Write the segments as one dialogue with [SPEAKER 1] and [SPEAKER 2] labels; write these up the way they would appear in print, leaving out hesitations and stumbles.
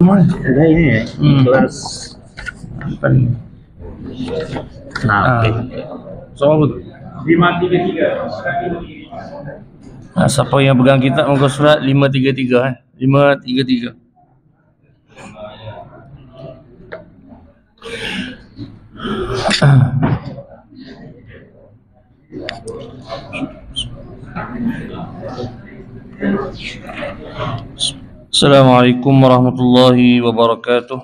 [SPEAKER 1] Ada ini ya, kelas apa nih? Nah,
[SPEAKER 2] soal betul. 533. Nah, siapa yang pegang kitab muka surat 533 533. Assalamualaikum warahmatullahi wabarakatuh.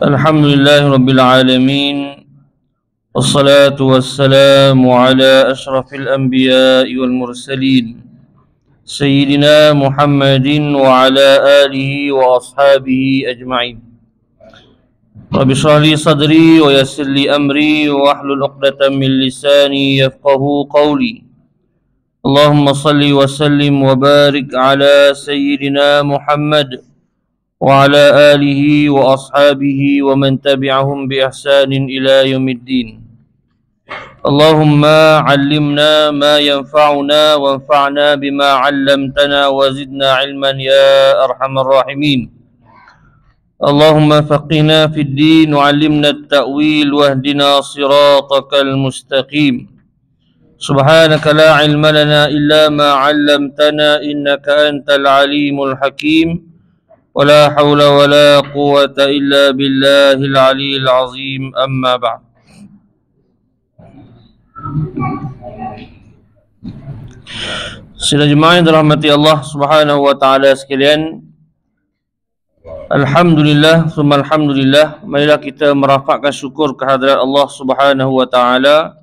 [SPEAKER 2] Alhamdulillahi rabbil alamin. Wassalatu wassalamu ala ashrafil anbiya'i wal mursalin Sayyidina Muhammadin wa ala alihi wa ashabihi ajma'in. Rabbi shrah li sadri wa yassir li amri wa ahlul 'uqdatam min lisani yafqahu qawli. Allahumma salli wa sallim wa barik ala Sayyidina Muhammad wa ala alihi wa ashabihi wa man tabi'ahum bi ihsanin ila yaumiddin. Allahumma 'allimna ma yanfa'una wanfa'na bima 'allamtana wa zidna 'ilman ya arhamar rahimin. Allahumma faqihna fid din wa 'allimna at-ta'wil wahdina siratakal mustaqim. Subhanaka la 'ilma lana illa ma 'allamtana innaka antal 'alimul hakim. Wala haula wala quwwata illa billahil 'aliyyil 'azim. Amma ba'd. Sidang jemaah yang dirahmati Allah Subhanahu wa taala sekalian, alhamdulillah summa alhamdulillah, marilah kita merafakkan syukur kehadirat Allah Subhanahu wa taala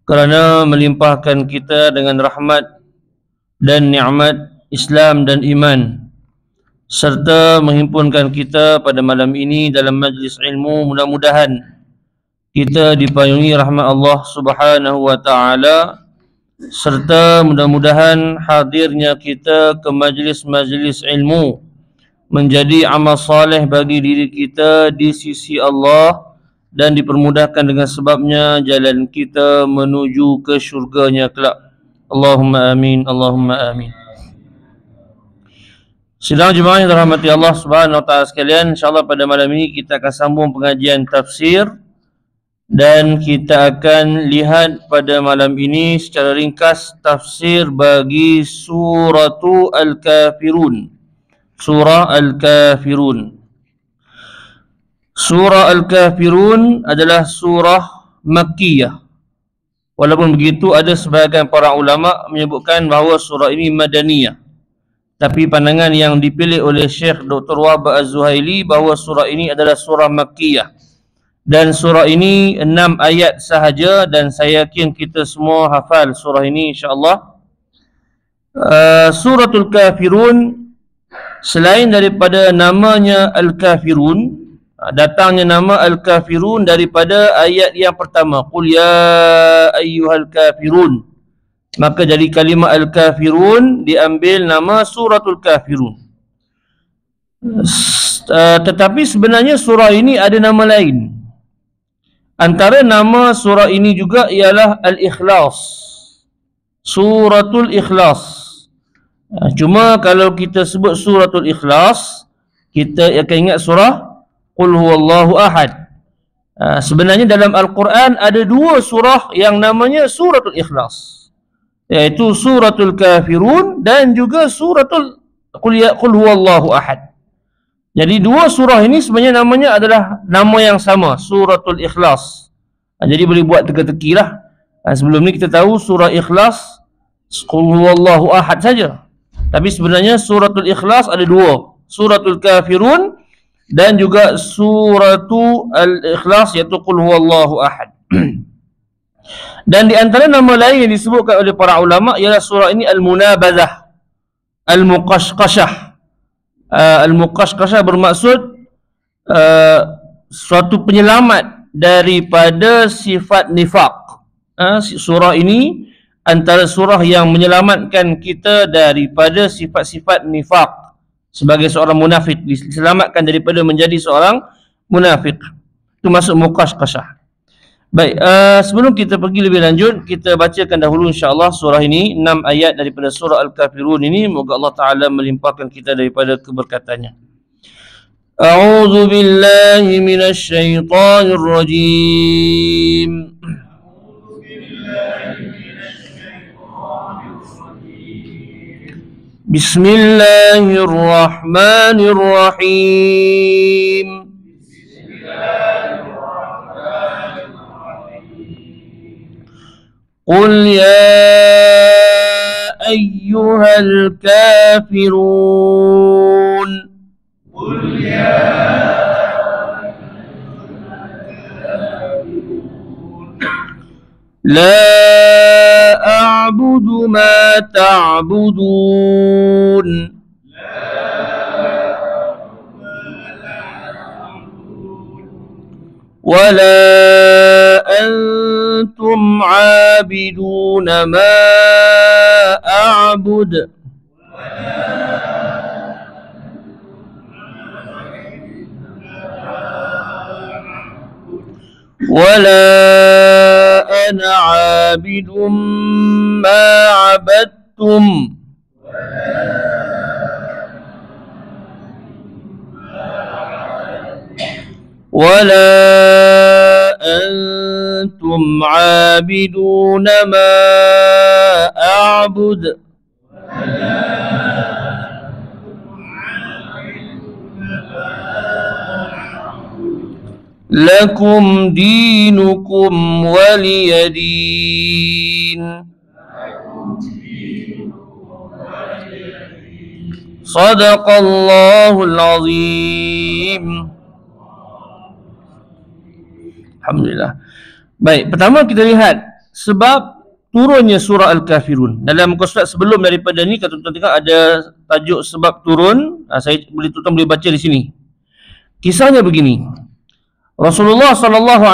[SPEAKER 2] kerana melimpahkan kita dengan rahmat dan nikmat Islam dan iman, serta menghimpunkan kita pada malam ini dalam majlis ilmu. Mudah-mudahan kita dipayungi rahmat Allah Subhanahu wa taala, serta mudah-mudahan hadirnya kita ke majlis-majlis ilmu menjadi amal soleh bagi diri kita di sisi Allah dan dipermudahkan dengan sebabnya jalan kita menuju ke syurganya kelak. Allahumma amin, Allahumma amin. Sidang jemaah yang dirahmati Allah Subhanahu wa taala sekalian, insyaallah pada malam ini kita akan sambung pengajian tafsir, dan kita akan lihat pada malam ini secara ringkas tafsir bagi suratu Al-Kafirun. Surah Al-Kafirun. Surah Al-Kafirun adalah surah Makkiyah. Walaupun begitu, ada sebahagian para ulama menyebutkan bahawa surah ini Madaniyah. Tapi pandangan yang dipilih oleh Syekh Dr. Wahab Az-Zuhaili bahawa surah ini adalah surah Makkiyah. Dan surah ini 6 ayat sahaja, dan saya yakin kita semua hafal surah ini insya-Allah. Suratul Kafirun, selain daripada namanya Al-Kafirun, datangnya nama Al-Kafirun daripada ayat yang pertama, Qul ya ayyuhal kafirun. Maka dari kalimah Al-Kafirun diambil nama Suratul Kafirun. Tetapi sebenarnya surah ini ada nama lain. Antara nama surah ini juga ialah Al-Ikhlas, Suratul Ikhlas. Cuma kalau kita sebut Suratul Ikhlas, kita akan ingat surah Qul huwallahu ahad. Sebenarnya dalam Al-Quran ada 2 surah yang namanya Suratul Ikhlas, iaitu Suratul Kafirun dan juga Suratul Qul huwallahu ahad. Jadi 2 surah ini sebenarnya namanya adalah nama yang sama, Suratul Ikhlas. Jadi boleh buat teka-teki lah. Sebelum ni kita tahu surah Ikhlas Qul huwallahu ahad saja. Tapi sebenarnya Suratul Ikhlas ada 2, Suratul Kafirun dan juga Suratul Al-Ikhlas, iaitu Qul huwallahu ahad. Dan di antara nama lain yang disebutkan oleh para ulama ialah surah ini Al-Munabazah, Al-Muqashqashah. Al-Muqashqashah bermaksud suatu penyelamat daripada sifat nifaq. Surah ini antara surah yang menyelamatkan kita daripada sifat-sifat nifaq sebagai seorang munafik, diselamatkan daripada menjadi seorang munafik. Itu masuk Muqashqashah. Baik, sebelum kita pergi lebih lanjut, kita bacakan dahulu insya-Allah surah ini, 6 ayat daripada surah Al-Kafirun ini. Moga Allah Taala melimpahkan kita daripada keberkatannya. A'udzu billahi minasy syaithanir rajim. Bismillahirrahmanirrahim. قل يا أيها الكافرون قل يا لا أعبد ما تعبدون ولا أنتم عابدون ما أعبد ولا أنا عابد ما عبدتم ولا أنتم عابدون ما أعبد لكم دينكم ولي دين صدق الله العظيم. Alhamdulillah. Baik, pertama kita lihat sebab turunnya surah Al-Kafirun. Dalam muka surat sebelum daripada ni, kalau tuan-tuan tengok ada tajuk sebab turun. Saya tuan-tuan boleh baca di sini. Kisahnya begini. Rasulullah SAW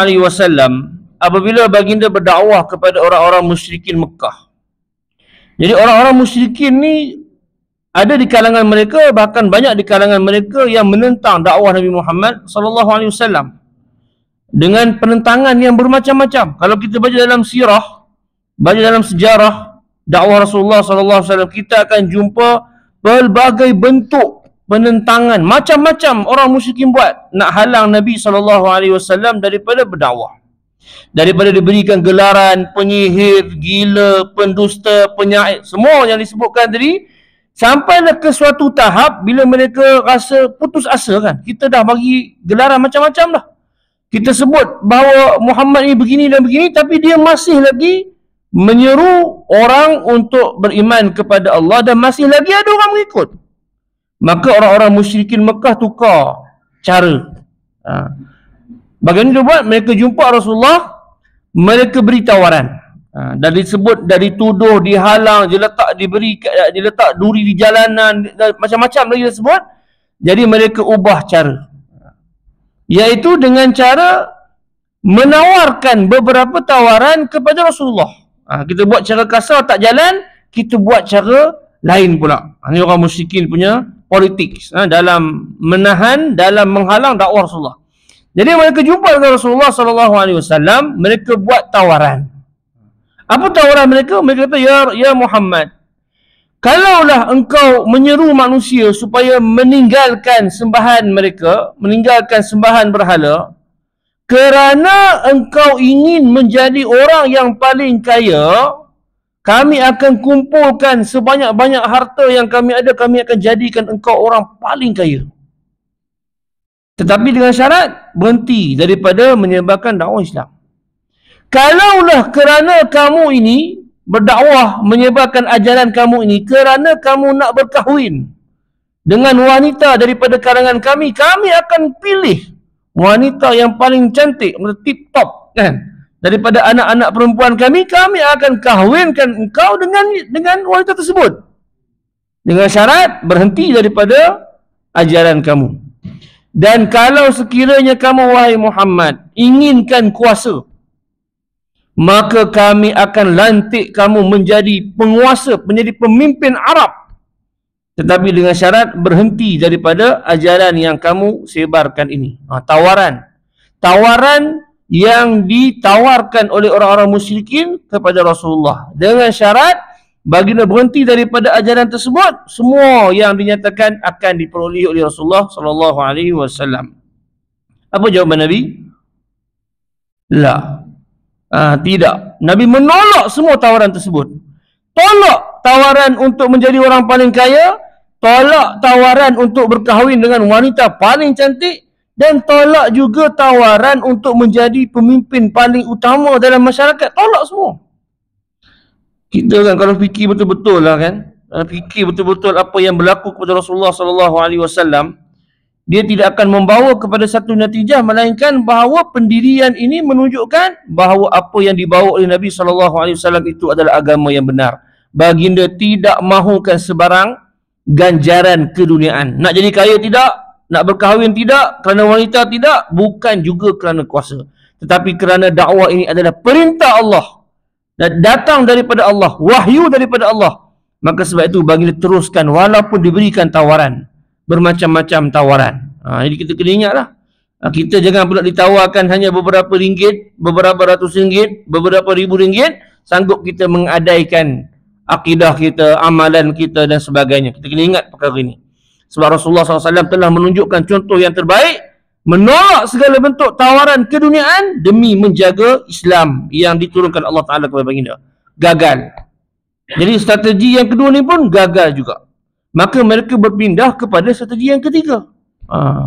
[SPEAKER 2] apabila baginda berdakwah kepada orang-orang musyrikin Mekah. Jadi orang-orang musyrikin ni ada di kalangan mereka, bahkan banyak di kalangan mereka yang menentang dakwah Nabi Muhammad SAW. Dengan penentangan yang bermacam-macam. Kalau kita baca dalam sirah, baca dalam sejarah dakwah Rasulullah SAW, kita akan jumpa pelbagai bentuk penentangan, macam-macam orang musyrikin buat nak halang Nabi SAW daripada berdakwah. Daripada diberikan gelaran penyihir, gila, pendusta, penyair, semua yang disebutkan tadi, sampailah ke suatu tahap bila mereka rasa putus asa kan. Kita dah bagi gelaran macam-macam dah. Kita sebut bahawa Muhammad ni begini dan begini, tapi dia masih lagi menyeru orang untuk beriman kepada Allah dan masih lagi ada orang mengikut. Maka orang-orang musyrikin Mekah tukar cara. Bagaimana dia buat? Mereka jumpa Rasulullah, mereka beri tawaran. Dan disebut, dari tuduh, dihalang, diletak duri di jalanan, macam-macam lagi dia sebut. Jadi mereka ubah cara. Iaitu dengan cara menawarkan beberapa tawaran kepada Rasulullah. Kita buat cara kasar tak jalan, kita buat cara lain pula. Ini orang musyrikin punya politik dalam menahan, dalam menghalang dakwah Rasulullah. Jadi mereka jumpa dengan Rasulullah SAW, mereka buat tawaran. Apa tawaran mereka? Mereka kata, ya Muhammad, kalaulah engkau menyeru manusia supaya meninggalkan sembahan mereka, meninggalkan sembahan berhala, kerana engkau ingin menjadi orang yang paling kaya, kami akan kumpulkan sebanyak-banyak harta yang kami ada, kami akan jadikan engkau orang paling kaya. Tetapi dengan syarat, berhenti daripada menyebarkan dakwah Islam. Kalaulah kerana kamu ini berdakwah, menyebarkan ajaran kamu ini, kerana kamu nak berkahwin dengan wanita daripada kalangan kami, kami akan pilih wanita yang paling cantik, tip top kan, daripada anak-anak perempuan kami, kami akan kahwinkan engkau dengan wanita tersebut. Dengan syarat berhenti daripada ajaran kamu. Dan kalau sekiranya kamu, wahai Muhammad, inginkan kuasa, maka kami akan lantik kamu menjadi penguasa, menjadi pemimpin Arab. Tetapi dengan syarat berhenti daripada ajaran yang kamu sebarkan ini. Tawaran yang ditawarkan oleh orang-orang musyrikin kepada Rasulullah, dengan syarat baginda berhenti daripada ajaran tersebut, semua yang dinyatakan akan diperolehi oleh Rasulullah sallallahu alaihi wasallam. Apa jawaban Nabi? La. Tidak. Nabi menolak semua tawaran tersebut. Tolak tawaran untuk menjadi orang paling kaya, tolak tawaran untuk berkahwin dengan wanita paling cantik, dan tolak juga tawaran untuk menjadi pemimpin paling utama dalam masyarakat. Tolak semua. Kita kan kalau fikir betul-betul lah kan, fikir betul-betul apa yang berlaku kepada Rasulullah sallallahu alaihi wasallam, dia tidak akan membawa kepada satu natijah melainkan bahawa pendirian ini menunjukkan bahawa apa yang dibawa oleh Nabi sallallahu alaihi wasallam itu adalah agama yang benar. Baginda tidak mahukan sebarang ganjaran keduniaan. Nak jadi kaya tidak, nak berkahwin tidak, kerana wanita tidak, bukan juga kerana kuasa, tetapi kerana dakwah ini adalah perintah Allah dan datang daripada Allah, wahyu daripada Allah. Maka sebab itu baginda teruskan walaupun diberikan tawaran, bermacam-macam tawaran. Jadi kita kena ingatlah, kita jangan pula ditawarkan hanya beberapa ringgit, beberapa ratus ringgit, beberapa ribu ringgit, sanggup kita mengadaikan akidah kita, amalan kita dan sebagainya. Kita kena ingat perkara ini. Sebab Rasulullah SAW telah menunjukkan contoh yang terbaik, menolak segala bentuk tawaran keduniaan demi menjaga Islam yang diturunkan Allah Ta'ala kepada baginda. Gagal. Jadi strategi yang kedua ni pun gagal juga. Maka mereka berpindah kepada strategi yang ketiga.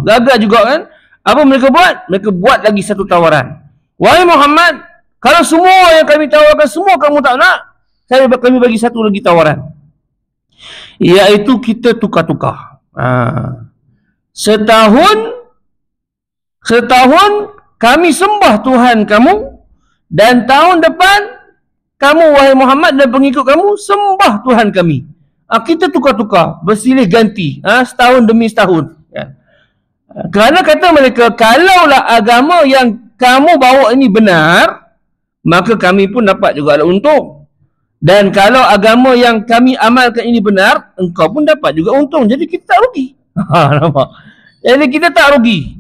[SPEAKER 2] Gagal juga kan. Apa mereka buat? Mereka buat lagi satu tawaran. Wahai Muhammad, kalau semua yang kami tawarkan semua kamu tak nak, kami bagi satu lagi tawaran, iaitu kita tukar-tukar. Setahun kami sembah Tuhan kamu, dan tahun depan kamu wahai Muhammad dan pengikut kamu sembah Tuhan kami. Kita tukar-tukar, bersilih ganti, setahun demi setahun. Kerana kata mereka, kalaulah agama yang kamu bawa ini benar, maka kami pun dapat juga untung. Dan kalau agama yang kami amalkan ini benar, engkau pun dapat juga untung. Jadi kita tak rugi. Nampak? Jadi kita tak rugi.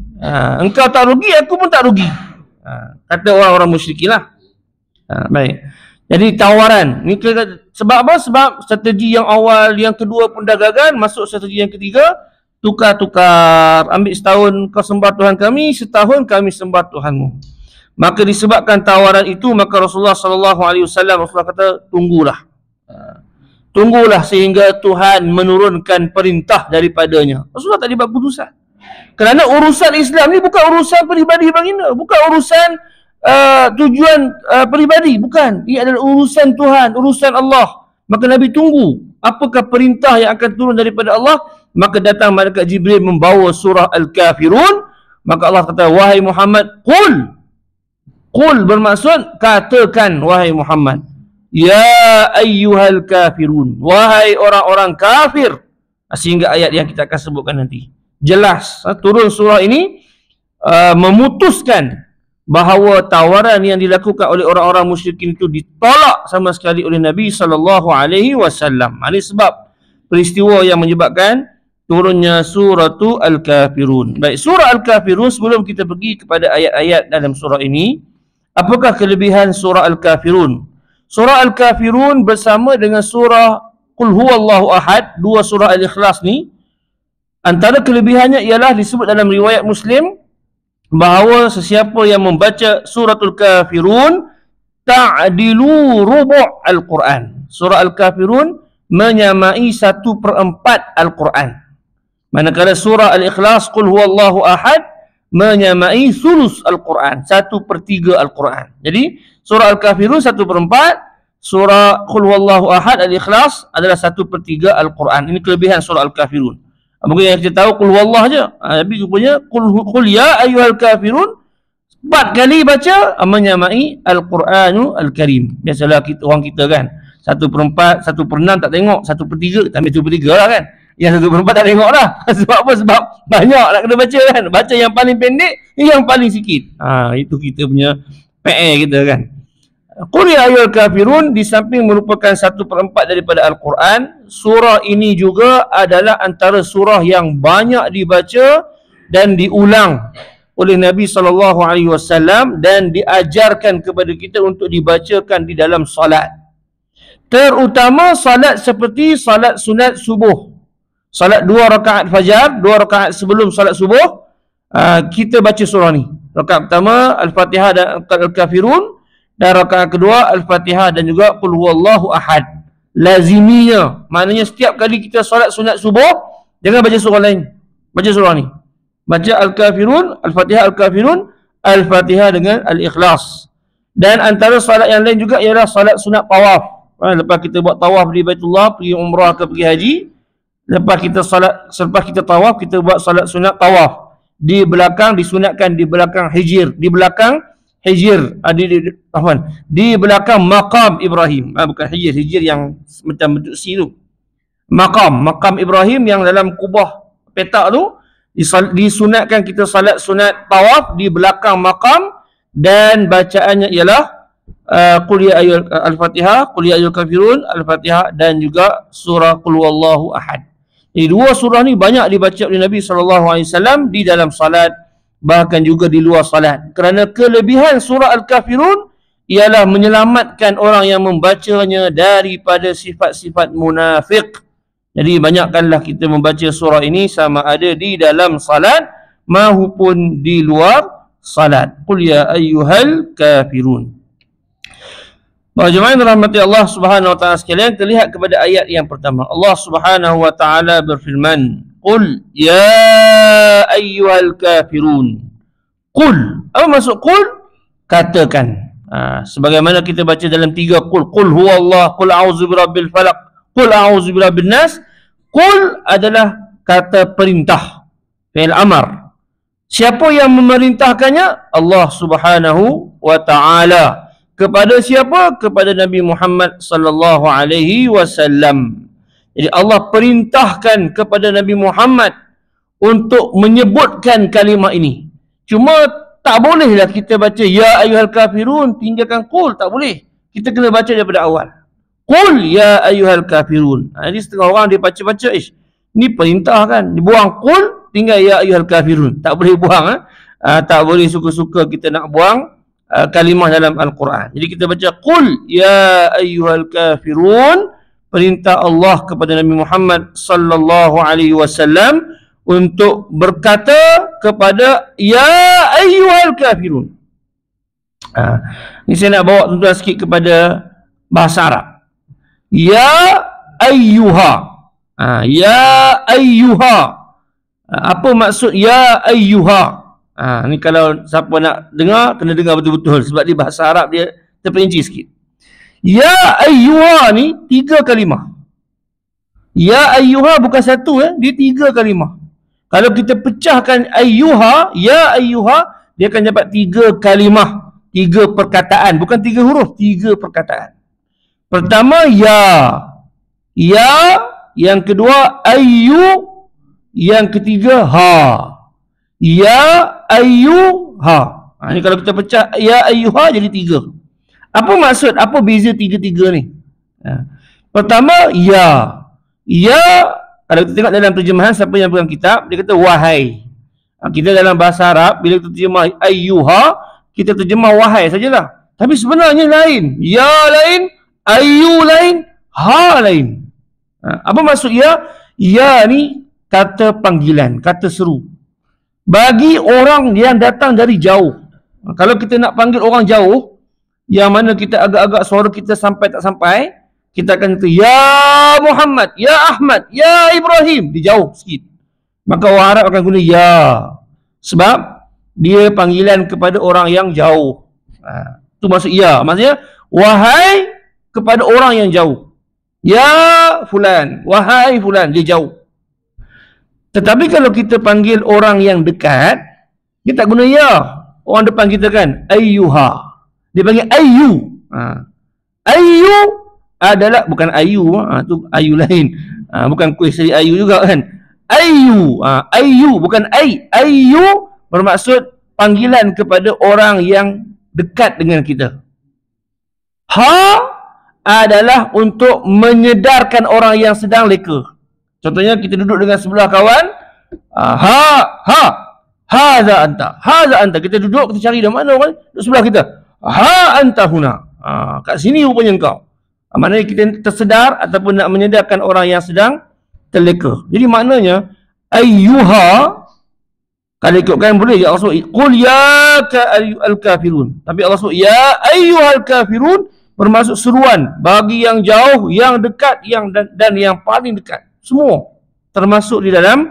[SPEAKER 2] Engkau tak rugi, aku pun tak rugi. Kata orang-orang musyrikin lah. Baik. Jadi tawaran. Ni sebab apa? Sebab strategi yang awal, yang kedua pun dah gagal. Masuk strategi yang ketiga, tukar-tukar. Ambil setahun kau sembah Tuhan kami, setahun kami sembah Tuhanmu. Maka disebabkan tawaran itu, maka Rasulullah SAW kata, tunggulah. Tunggulah sehingga Tuhan menurunkan perintah daripadanya. Rasulullah tak dibuat putusan. Kerana urusan Islam ni bukan urusan peribadi baginda, bukan urusan tujuan peribadi, bukan. Ia adalah urusan Tuhan, urusan Allah. Maka Nabi tunggu apakah perintah yang akan turun daripada Allah. Maka datang malaikat Jibril membawa surah Al-Kafirun. Maka Allah kata, wahai Muhammad, Qul bermaksud katakan wahai Muhammad, ya ayyuhal kafirun, wahai orang-orang kafir. Sehingga ayat yang kita akan sebutkan nanti. Jelas turun surah ini memutuskan bahawa tawaran yang dilakukan oleh orang-orang musyrikin itu ditolak sama sekali oleh Nabi sallallahu alaihi wasallam. Ini sebab peristiwa yang menyebabkan turunnya suratul Al-Kafirun. Baik, surah Al-Kafirun, sebelum kita pergi kepada ayat-ayat dalam surah ini, apakah kelebihan surah Al-Kafirun? Surah Al-Kafirun bersama dengan surah Qul Huwallahu Ahad, dua surah Al-Ikhlas ni, antara kelebihannya ialah disebut dalam riwayat Muslim bahawa sesiapa yang membaca suratul Kafirun ta'dilu rubu' Al-Quran. Surah Al-Kafirun menyamai 1/4 Al-Quran. Manakala surah Al-Ikhlas Qul Huwallahu Ahad menyamai sulus Al-Quran, 1/3 Al-Quran. Jadi surah Al-Kafirun 1/4, surah Qul Huwallahu Ahad Al-Ikhlas adalah 1/3 Al-Quran. Ini kelebihan surah Al-Kafirun. Mungkin yang kita tahu Qul Huwallah je, tapi rupanya Qul ya ayyuhal kafirun 4 kali baca menyamai Al-Quranul Al-Karim. Biasalah orang kita kan, 1/4, 1/6 tak tengok, 1/3 tak ambil 1/3 lah kan. Yang 1/4 tak tengok lah. Sebab apa? Sebab banyak nak kena baca kan. Baca yang paling pendek, yang paling sikit. Itu kita punya PR kita kan. Qul ya ayyuhal kafirun di samping merupakan 1/4 daripada Al-Quran, surah ini juga adalah antara surah yang banyak dibaca dan diulang oleh Nabi SAW dan diajarkan kepada kita untuk dibacakan di dalam salat. Terutama salat seperti salat sunat subuh. Salat 2 rakaat fajar, 2 rakaat sebelum salat subuh, kita baca surah ni. Rakaat pertama Al-Fatihah dan Al-Kafirun, dan rakaat kedua Al-Fatihah dan juga Qul huwallahu ahad. Laziminya, maknanya setiap kali kita solat sunat subuh, jangan baca surah lain, baca surah ni. Baca Al-Kafirun, Al-Fatihah Al-Kafirun, Al-Fatihah dengan Al-Ikhlas. Dan antara solat yang lain juga ialah solat sunat tawaf. Lepas kita buat tawaf di Baitullah, pergi umrah ke pergi haji, selepas kita tawaf, kita buat solat sunat tawaf. Di belakang, disunatkan di belakang hijir, di belakang hijir, di belakang maqam Ibrahim. Bukan hijir, hijir yang macam bentuk C tu. Maqam Ibrahim yang dalam kubah petak tu, disunatkan kita salat sunat tawaf di belakang maqam, dan bacaannya ialah Qul ya ayyuhal Al-Fatihah, Qul ya ayyuhal Kafirun, Al-Fatihah dan juga surah Qul huwallahu ahad. Jadi 2 surah ni banyak dibaca oleh Nabi SAW di dalam salat, bahkan juga di luar salat. Kerana kelebihan surah Al-Kafirun ialah menyelamatkan orang yang membacanya daripada sifat-sifat munafik. Jadi banyakkanlah kita membaca surah ini sama ada di dalam salat maupun di luar salat. Qul ya ayyuhal kafirun. Para jemaah yang dirahmati Allah Subhanahu wa taala sekalian, kita lihat kepada ayat yang pertama. Allah Subhanahu wa taala berfirman, Qul ya ayyuhal kafirun. Qul. Apa maksud qul? Katakan. Sebagaimana kita baca dalam 3 qul. Qul huwallah, qul a'udzu birabbil falaq, qul a'udzu birabbin nas. Qul adalah kata perintah, fi'il amar. Siapa yang memerintahkannya? Allah Subhanahu wa taala. Kepada siapa? Kepada Nabi Muhammad sallallahu alaihi wasallam. Jadi Allah perintahkan kepada Nabi Muhammad untuk menyebutkan kalimah ini. Cuma tak bolehlah kita baca ya ayyuhal kafirun tinggalkan qul, tak boleh. Kita kena baca daripada awal. Qul ya ayyuhal kafirun. Jadi setengah orang dia baca-baca, ni perintah kan, dibuang qul, tinggal ya ayyuhal kafirun. Tak boleh buang. Tak boleh suka-suka kita nak buang kalimah dalam Al-Quran. Jadi kita baca qul ya ayyuhal kafirun, perintah Allah kepada Nabi Muhammad sallallahu alaihi wasallam untuk berkata kepada ya ayyuhal kafirun. Ni saya nak bawa tuan-tuan sikit kepada bahasa Arab. Ya ayyuha. Ya ayyuha. Apa maksud ya ayyuha? Ni kalau siapa nak dengar, kena dengar betul-betul sebab di bahasa Arab dia terperinci sikit. Ya ayyuha ni 3 kalimah. Ya ayyuha bukan 1 dia 3 kalimah. Kalau kita pecahkan ayyuha, ya ayyuha, dia akan dapat 3 kalimah, 3 perkataan, bukan 3 huruf, 3 perkataan. Pertama ya. Ya, yang kedua ayyu, yang ketiga ha. Ya ayyuha. Ni kalau kita pecah ya ayyuha jadi 3. Apa maksud? Apa beza 3-3 ni? Pertama ya. Ya, kalau kita tengok dalam terjemahan siapa yang pegang kitab, dia kata wahai. Kita dalam bahasa Arab bila kita terjemah ayyuha, kita terjemah wahai sajalah. Tapi sebenarnya lain. Ya lain, ayyu lain, ha lain. Apa maksud ya? Ya ni kata panggilan, kata seru. Bagi orang yang datang dari jauh. Kalau kita nak panggil orang jauh, yang mana kita agak-agak suara kita sampai tak sampai, kita akan kata ya Muhammad, ya Ahmad, ya Ibrahim, di jauh sikit. Maka orang Arab akan guna ya. Sebab dia panggilan kepada orang yang jauh. Itu maksud ya. Maksudnya wahai kepada orang yang jauh. Ya fulan, wahai fulan, dia jauh. Tetapi kalau kita panggil orang yang dekat, kita tak guna ya. Orang depan kita kan, ayyuha. Dia panggil ayyu. Ayyu adalah, bukan ayu. Tu ayu lain. Bukan kuih seri ayu juga kan. Ayyu. Ayyu, bukan ay. Ayyu bermaksud panggilan kepada orang yang dekat dengan kita. Ha adalah untuk menyedarkan orang yang sedang leka. Contohnya kita duduk dengan sebelah kawan, ha, hadza anta. Kita duduk, kita cari dah mana orang duduk sebelah kita. Ha anta huna. Kat sini rupanya engkau. Maknanya kita tersedar ataupun nak menyedarkan orang yang sedang terleka. Jadi maknanya ayyuha, kalau ikutkan boleh ya Allah sebut qul ya ayyuhal kafirun. Tapi Allah sebut ya ayyuhal kafirun bermaksud seruan bagi yang jauh, yang dekat, dan yang paling dekat. Semua termasuk di dalam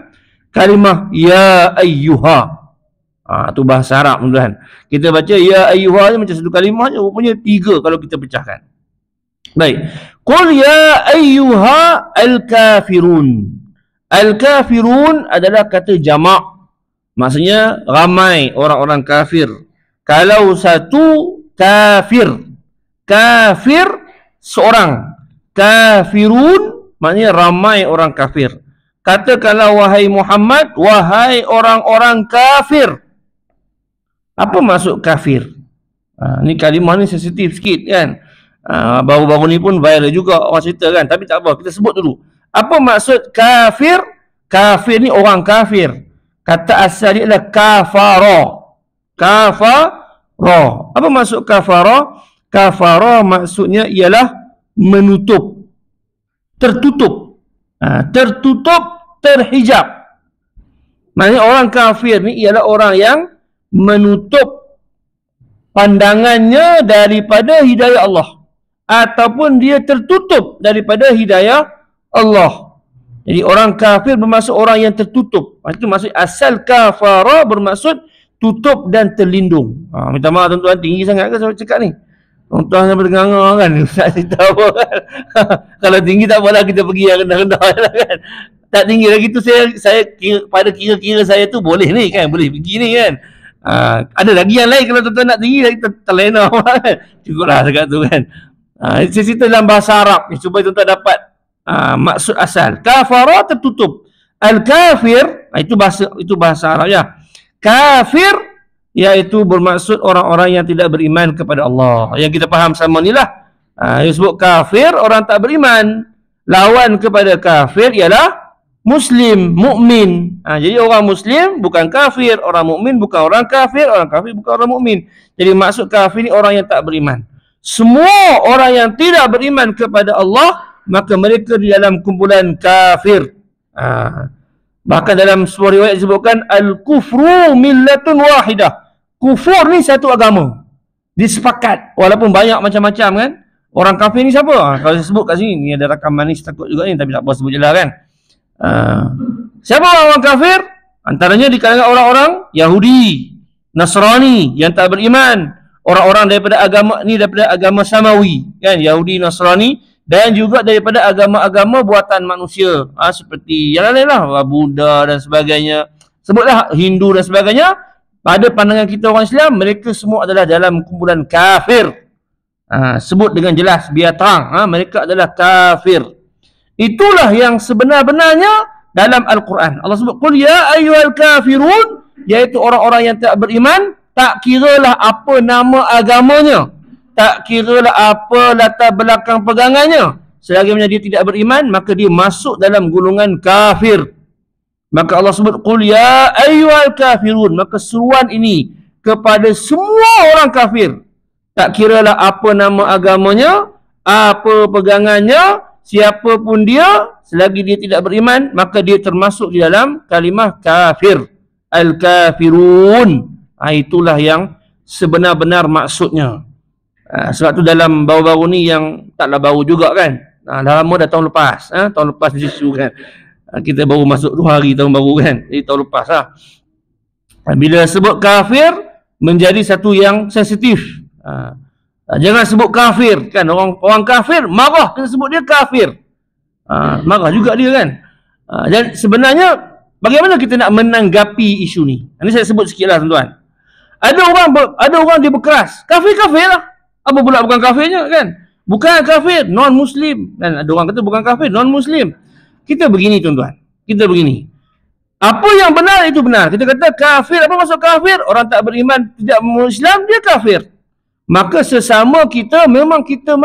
[SPEAKER 2] kalimah ya ayyuha. Tu bahasa Arab tuan. Kita baca ya ayyuha macam satu kalimah je, rupanya 3 kalau kita pecahkan. Baik. Qul ya ayyuha al-kafirun. Al-kafirun adalah kata jamak. Maksudnya ramai orang-orang kafir. Kalau satu kafir. Kafir seorang. Kafirun maknanya ramai orang kafir. Katakanlah wahai Muhammad, wahai orang-orang kafir. Apa maksud kafir? Ni kalimah ni sensitif sikit kan. Baru-baru ni pun viral juga orang cerita kan. Tapi tak apa, kita sebut dulu. Apa maksud kafir? Kafir ni orang kafir. Kata asal dia adalah kafara. Kafara. Apa maksud kafara? Kafara maksudnya ialah menutup. Tertutup. Tertutup, terhijab. Maksudnya orang kafir ni ialah orang yang menutup pandangannya daripada hidayah Allah. Ataupun dia tertutup daripada hidayah Allah. Jadi orang kafir bermaksud orang yang tertutup. Itu maksud asal kafara bermaksud tutup dan terlindung. Minta maaf tuan-tuan, tinggi sangat ke saya cakap ni? Tuan-tuan sampai dengar kan? Tak tahu kan? Kalau tinggi tak apalah, kita pergi yang rendah-rendah kan? Tak tinggi lagi tu saya kira saya tu boleh ni kan? Boleh pergi ni kan? Ada lagi yang lain kalau tuan-tuan nak tinggi lagi terlena kan? Cukuplah cakap tu kan? Saya cerita dalam bahasa Arab ni supaya tuan-tuan dapat maksud asal. Kafara tertutup. Al-kafir itu bahasa Arab ya. Kafir iaitu bermaksud orang-orang yang tidak beriman kepada Allah. Yang kita faham sama ni lah. Yang sebut kafir orang tak beriman. Lawan kepada kafir ialah Muslim, mukmin. Jadi orang Muslim bukan kafir, orang mukmin bukan orang kafir, orang kafir bukan orang mukmin. Jadi maksud kafir ni orang yang tak beriman. Semua orang yang tidak beriman kepada Allah, maka mereka di dalam kumpulan kafir. Bahkan dalam sebuah riwayat disebutkan al-kufru millatun wahidah. Kufur ni satu agama. Disepakat. Walaupun banyak macam-macam kan. Orang kafir ni siapa? Kalau saya sebut kat sini, ni ada rakam manis takut juga ni, tapi tak apa sebut je lah kan. Siapa orang kafir? Antaranya di kalangan orang-orang Yahudi, Nasrani yang tak beriman. Orang-orang daripada agama ni, daripada agama Samawi kan, Yahudi, Nasrani, dan juga daripada agama-agama buatan manusia, seperti yang lain lah, Buddha dan sebagainya, sebutlah Hindu dan sebagainya. Pada pandangan kita orang Islam, mereka semua adalah dalam kumpulan kafir. Sebut dengan jelas, biar terang, mereka adalah kafir. Itulah yang sebenar-benarnya dalam Al-Quran. Allah sebut qul ya ayyuhal kafirun, iaitu orang-orang yang tak beriman. Tak kiralah apa nama agamanya, tak kiralah apa latar belakang pegangannya, selagi mana dia tidak beriman, maka dia masuk dalam golongan kafir. Maka Allah sebut qul ya ayyuhal kafirun. Maka seruan ini kepada semua orang kafir. Tak kiralah apa nama agamanya, apa pegangannya, siapa pun dia, selagi dia tidak beriman, maka dia termasuk di dalam kalimah kafir. Al-kafirun. Itulah yang sebenar-benar maksudnya. Sebab tu dalam baru-baru ni, yang taklah baru juga kan, dah lama dah, tahun lepas. Tahun lepas di situ kan. Kita baru masuk 2 hari tahun baru kan. Jadi tahun lepas lah. Bila sebut kafir, menjadi satu yang sensitif. Jangan sebut kafir kan. Orang kafir marah kita sebut dia kafir. Marah juga dia kan. Dan sebenarnya bagaimana kita nak menanggapi isu ni? Ini saya sebut sikit lah tuan-tuan. Ada orang dia berkeras. Kafir-kafir lah. Apa pula bukan kafirnya kan? Bukan kafir, non-Muslim. Dan ada orang kata bukan kafir, non-Muslim. Kita begini tuan-tuan. Kita begini. Apa yang benar itu benar. Kita kata kafir, apa maksud kafir? Orang tak beriman, tidak Islam, dia kafir. Maka sesama kita, memang kita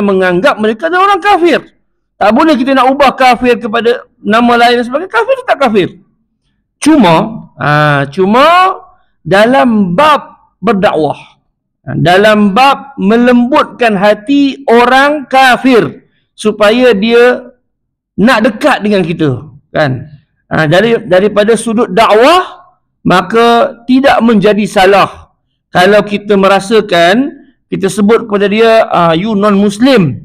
[SPEAKER 2] menganggap mereka adalah orang kafir. Tak boleh kita nak ubah kafir kepada nama lain dan sebagainya. Kafir tetap kafir. Cuma dalam bab berdakwah, dalam bab melembutkan hati orang kafir supaya dia nak dekat dengan kita, kan? Daripada sudut dakwah, maka tidak menjadi salah kalau kita merasakan kita sebut kepada dia you non-Muslim.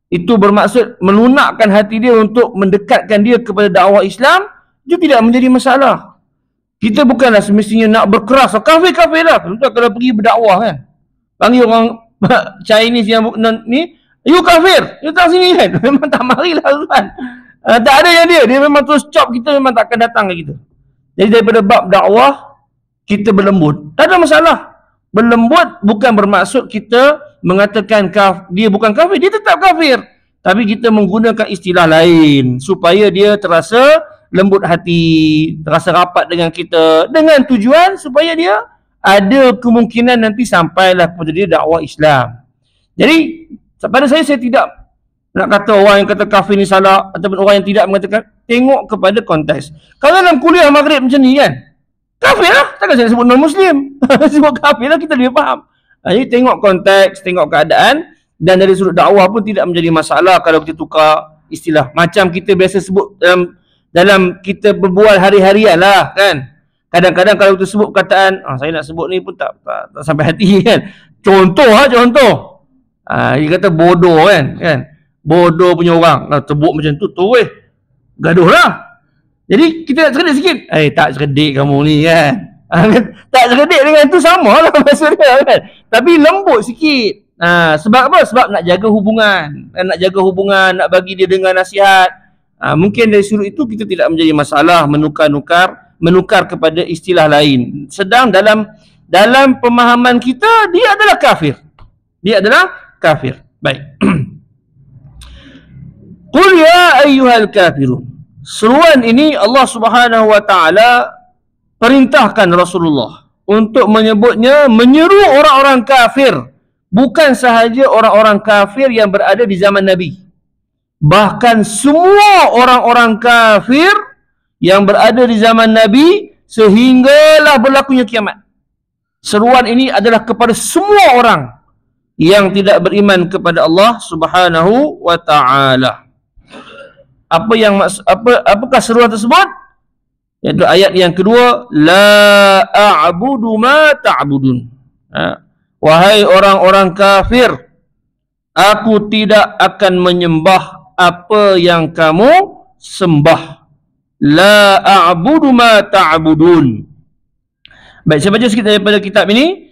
[SPEAKER 2] Itu bermaksud melunakkan hati dia untuk mendekatkan dia kepada dakwah Islam. Itu tidak menjadi masalah. Kita bukanlah semestinya nak berkeras. Kafir-kafir lah. Contoh kalau pergi berdakwah, kan, panggil orang Chinese yang ni, you kafir, you datang sini, kan. Memang tak marilah, tuan. Tak ada yang dia memang terus cop kita, memang tak akan datang ke kita. Jadi daripada bab dakwah, kita berlembut. Tak ada masalah. Berlembut bukan bermaksud kita mengatakan dia bukan kafir, dia tetap kafir. Tapi kita menggunakan istilah lain supaya dia terasa lembut hati, terasa rapat dengan kita, dengan tujuan supaya dia ada kemungkinan nanti sampailah kepada dia dakwah Islam. Jadi pada saya tidak nak kata orang yang kata kafir ni salah ataupun orang yang tidak mengatakan. Tengok kepada konteks. Kalau dalam kuliah maghrib macam ni, kan, kafir lah, takkan saya sebut non-Muslim. Sebut kafir lah, kita lebih faham. Jadi tengok konteks, tengok keadaan, dan dari sudut dakwah pun tidak menjadi masalah kalau kita tukar istilah. Macam kita biasa sebut dalam kita berbual hari-harian lah, kan. Kadang-kadang kalau kita sebut perkataan, saya nak sebut ni pun tak sampai hati, kan. Contoh. Dia kata bodoh, kan. Bodoh punya orang. Sebut macam tu gaduh lah. Jadi kita nak cerdik sikit. Tak cerdik kamu ni, kan. Tak cerdik dengan tu sama lah maksud dia, kan. Tapi lembut sikit. Sebab apa? Sebab nak jaga hubungan. Nak bagi dia dengar nasihat. Mungkin dari sudut itu kita tidak menjadi masalah menukar kepada istilah lain. Sedang dalam pemahaman kita, dia adalah kafir. Baik. Qul ya ayyuhal kafirun. Seruan ini Allah Subhanahu wa taala perintahkan Rasulullah untuk menyeru orang-orang kafir, bukan sahaja orang-orang kafir yang berada di zaman Nabi, bahkan semua orang-orang kafir yang berada di zaman Nabi sehinggalah berlakunya kiamat. Seruan ini adalah kepada semua orang yang tidak beriman kepada Allah Subhanahu wa taala. Apakah seruan tersebut? Iaitu ayat yang kedua, la a'budu ma ta'budun. Wahai orang-orang kafir, aku tidak akan menyembah apa yang kamu sembah. La a'budu ma ta'budun. Baik, saya baca sikit daripada kitab ini.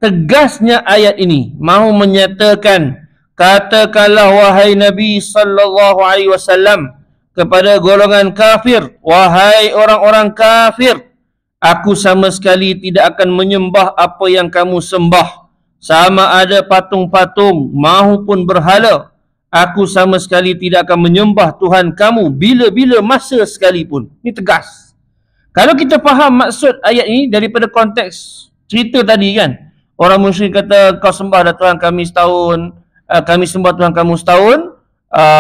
[SPEAKER 2] Tegasnya ayat ini mahu menyatakan, katakanlah wahai Nabi sallallahu alaihi wasallam kepada golongan kafir, wahai orang-orang kafir, aku sama sekali tidak akan menyembah apa yang kamu sembah, sama ada patung-patung maupun berhala. Aku sama sekali tidak akan menyembah Tuhan kamu bila-bila masa sekalipun. Ini tegas. Kalau kita faham maksud ayat ini daripada konteks cerita tadi, kan, orang musyrik kata kau sembah dah Tuhan kami setahun, kami sembah Tuhan kamu setahun,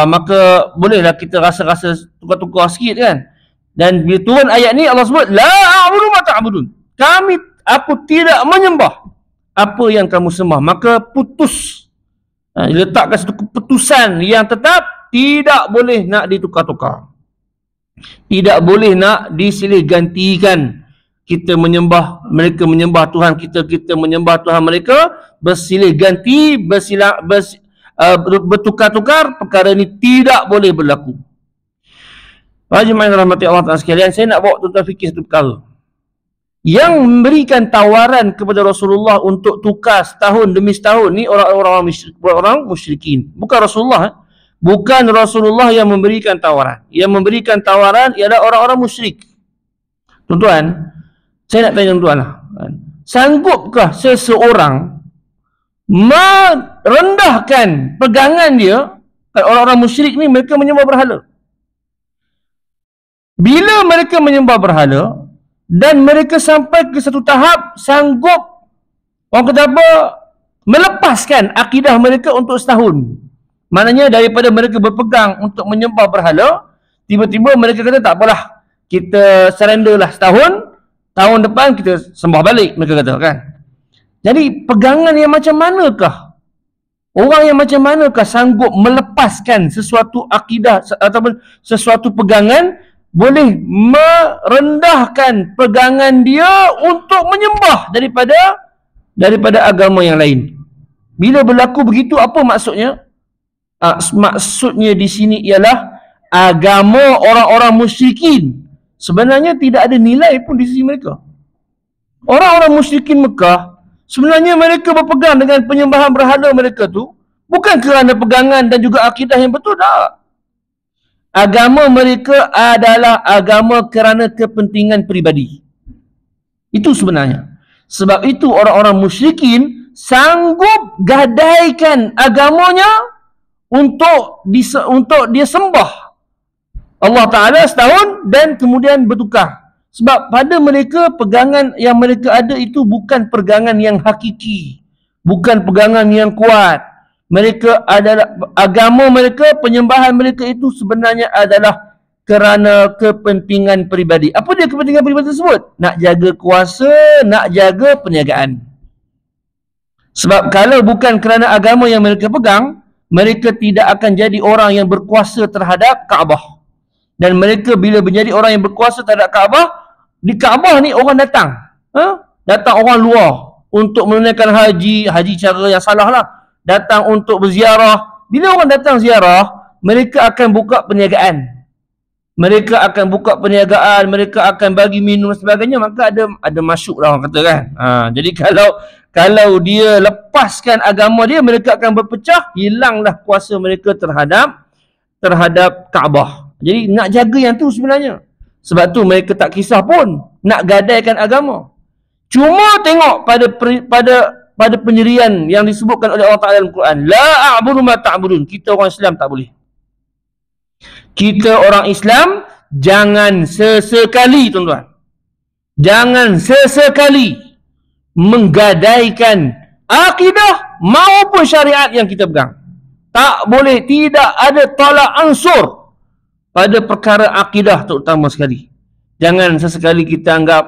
[SPEAKER 2] maka bolehlah kita rasa-rasa tukar-tukar sikit, kan. Dan bila turun ayat ni Allah sebut la a'budu ma ta'budun. Aku tidak menyembah apa yang kamu sembah. Maka putus. Diletakkan satu keputusan yang tetap, tidak boleh nak ditukar-tukar. Tidak boleh nak disilih gantikan. Kita menyembah, mereka menyembah Tuhan kita, kita menyembah Tuhan mereka, bersilih ganti, bertukar-tukar. Perkara ini tidak boleh berlaku. Jemaah yang rahmati Allah Ta'ala sekalian, saya nak bawa tuan-tuan fikir satu perkara. Yang memberikan tawaran kepada Rasulullah untuk tukar setahun demi setahun ni orang musyrikin. Bukan Rasulullah. Bukan Rasulullah yang memberikan tawaran. Yang memberikan tawaran ialah orang-orang musyrik. Tuan-tuan, saya nak tanya tuan-tuan lah. Sanggupkah seseorang merendahkan pegangan dia? Orang-orang musyrik ni mereka menyembah berhala. Bila mereka menyembah berhala dan mereka sampai ke satu tahap sanggup, orang kata apa, melepaskan akidah mereka untuk setahun. Maknanya daripada mereka berpegang untuk menyembah berhala, tiba-tiba mereka kata tak apalah, kita surrender lah setahun, tahun depan kita sembah balik, mereka kata kan. Jadi pegangan yang macam manakah? Orang yang macam manakah sanggup melepaskan sesuatu akidah ataupun sesuatu pegangan, boleh merendahkan pegangan dia untuk menyembah daripada agama yang lain. Bila berlaku begitu, apa maksudnya? Maksudnya di sini ialah agama orang-orang musyrikin sebenarnya tidak ada nilai pun di sisi mereka. Orang-orang musyrikin Mekah, sebenarnya mereka berpegang dengan penyembahan berhala mereka tu bukan kerana pegangan dan juga akidah yang betul, tak. Agama mereka adalah agama kerana kepentingan peribadi. Itu sebenarnya. Sebab itu orang-orang musyrikin sanggup gadaikan agamanya untuk dia sembah Allah Ta'ala setahun dan kemudian bertukar. Sebab pada mereka pegangan yang mereka ada itu bukan pegangan yang hakiki, bukan pegangan yang kuat. Mereka adalah agama mereka, penyembahan mereka itu sebenarnya adalah kerana kepentingan peribadi. Apa dia kepentingan peribadi tersebut? Nak jaga kuasa, nak jaga perniagaan. Sebab kalau bukan kerana agama yang mereka pegang, mereka tidak akan jadi orang yang berkuasa terhadap Kaabah. Dan mereka bila menjadi orang yang berkuasa terhadap Kaabah, di Kaabah ni orang datang. Datang orang luar untuk menunaikan haji cara yang salah lah. Datang untuk berziarah. Bila orang datang ziarah, mereka akan buka perniagaan. Mereka akan buka perniagaan, mereka akan bagi minum dan sebagainya, maka ada masuk lah orang kata kan. Jadi kalau dia lepaskan agama dia, mereka akan berpecah, hilanglah kuasa mereka terhadap Kaabah. Jadi nak jaga yang tu sebenarnya. Sebab tu mereka tak kisah pun nak gadaikan agama. Cuma tengok pada pendirian yang disebutkan oleh Allah Ta'ala dalam Quran. La a'budu ma ta'budun. Kita orang Islam tak boleh. Kita orang Islam jangan sesekali, tuan-tuan, jangan sesekali menggadaikan akidah maupun syariat yang kita pegang. Tak boleh, tidak ada tolak ansur pada perkara akidah terutama sekali. Jangan sesekali kita anggap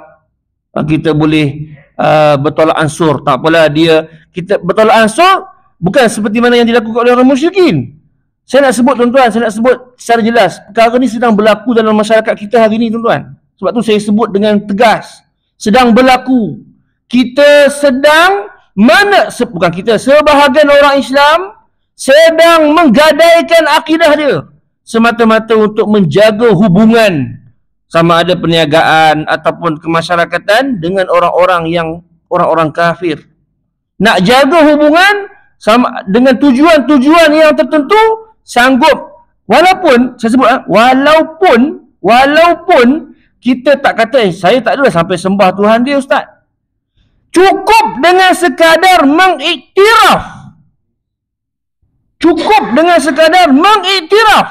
[SPEAKER 2] kita boleh bertolak ansur. Tak apalah, kita bertolak ansur bukan seperti mana yang dilakukan oleh orang musyrikin. Saya nak sebut, tuan-tuan, saya nak sebut secara jelas. Perkara ni sedang berlaku dalam masyarakat kita hari ini, tuan-tuan. Sebab tu saya sebut dengan tegas. Sedang berlaku. Kita sedang bukan kita, sebahagian orang Islam sedang menggadaikan akidah dia semata-mata untuk menjaga hubungan sama ada perniagaan ataupun kemasyarakatan dengan orang-orang kafir. Nak jaga hubungan sama dengan tujuan-tujuan yang tertentu, sanggup, walaupun saya sebut walaupun kita tak kata saya tak adalah sampai sembah Tuhan dia, ustaz. Cukup dengan sekadar mengiktiraf. Cukup dengan sekadar mengiktiraf,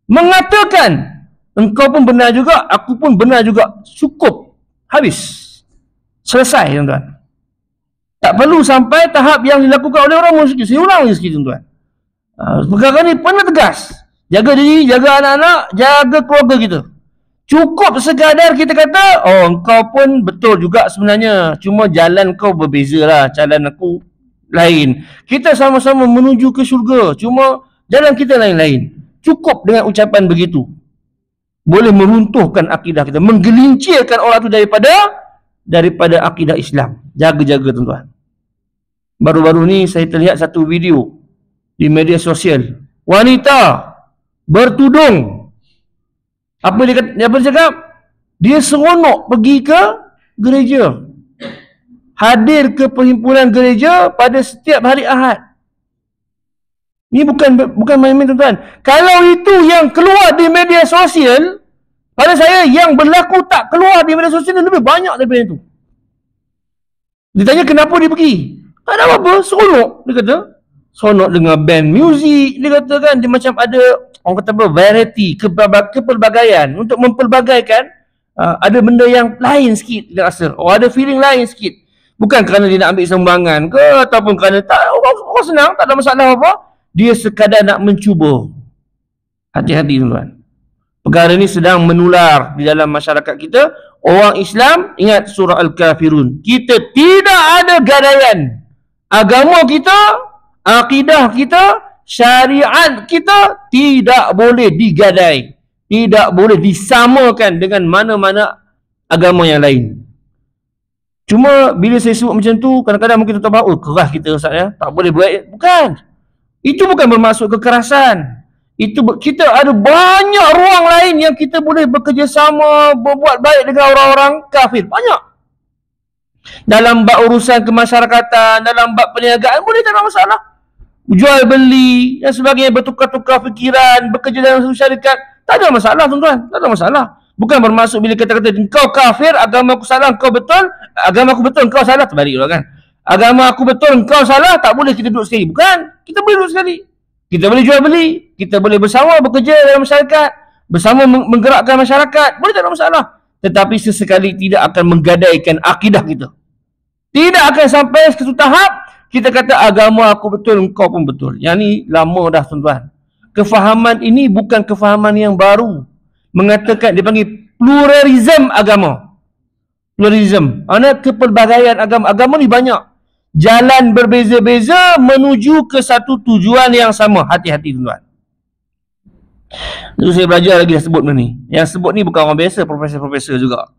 [SPEAKER 2] mengatakan engkau pun benar juga, aku pun benar juga. Cukup. Habis. Selesai, tuan-tuan. Tak perlu sampai tahap yang dilakukan oleh orang musyrik. Saya ulang lagi sikit, tuan-tuan. Perkara ni pernah tegas. Jaga diri, jaga anak-anak, jaga keluarga kita. Cukup sekadar kita kata, oh engkau pun betul juga sebenarnya, cuma jalan kau berbeza lah, jalan aku lain. Kita sama-sama menuju ke syurga, cuma jalan kita lain-lain. Cukup dengan ucapan begitu. Boleh meruntuhkan akidah kita, menggelincirkan orang tu daripada akidah Islam. Jaga-jaga, tuan-tuan. Baru-baru ni saya terlihat satu video di media sosial. Wanita bertudung. Apa dia cakap? Dia seronok pergi ke gereja. Hadir ke perhimpunan gereja pada setiap hari Ahad. Ini bukan main-main, tuan-tuan. Kalau itu yang keluar di media sosial, pada saya yang berlaku tak keluar di media sosial lebih banyak daripada itu. Ditanya kenapa dia pergi? Tak ada apa-apa, seronok. Dia kata, seronok dengan band muzik. Dia kata kan, dia macam ada, orang kata apa, variety, kepelbagaian. Untuk mempelbagaikan, ada benda yang lain sikit dia rasa. Ada feeling lain sikit. Bukan kerana dia nak ambil sumbangan ke, ataupun kerana orang senang, tak ada masalah apa. Dia sekadar nak mencuba. Hati-hati, tuan-tuan. Perkara ini sedang menular di dalam masyarakat kita. Orang Islam, ingat surah Al-Kafirun. Kita tidak ada gadaian. Agama kita, akidah kita, syariat kita tidak boleh digadai. Tidak boleh disamakan dengan mana-mana agama yang lain. Cuma bila saya sebut macam tu, kadang-kadang mungkin tuan-tuan faham, oh keras kita Ustaz ya, tak boleh buat. Bukan. Itu bukan bermaksud kekerasan. Itu kita ada banyak ruang lain yang kita boleh bekerjasama, berbuat baik dengan orang-orang kafir. Banyak. Dalam bab urusan kemasyarakatan, dalam bab perniagaan, boleh tak ada masalah. Jual beli dan sebagainya, bertukar-tukar fikiran, bekerja dalam satu syarikat, tak ada masalah tuan-tuan. Tak ada masalah. Bukan bermaksud bila kita kata kau kafir, agama aku salah, kau betul, agama aku betul, kau salah, terbalik juga kan. Agama aku betul, kau salah, tak boleh kita duduk sekali. Bukan, kita boleh duduk sekali. Kita boleh jual beli, kita boleh bersama bekerja dalam masyarakat, bersama menggerakkan masyarakat, boleh tak ada masalah. Tetapi sesekali tidak akan menggadaikan akidah kita. Tidak akan sampai ke satu tahap kita kata agama aku betul, engkau pun betul. Yang ni lama dah tuan-tuan. Kefahaman ini bukan kefahaman yang baru. Mengatakan, dia panggil pluralism agama. Pluralism. Mana kepelbagaian agama. Agama ni banyak. Jalan berbeza-beza menuju ke satu tujuan yang sama. Hati-hati tuan-tuan. Lalu saya belajar lagi dah sebut benda ni. Yang sebut ni bukan orang biasa, profesor-profesor juga.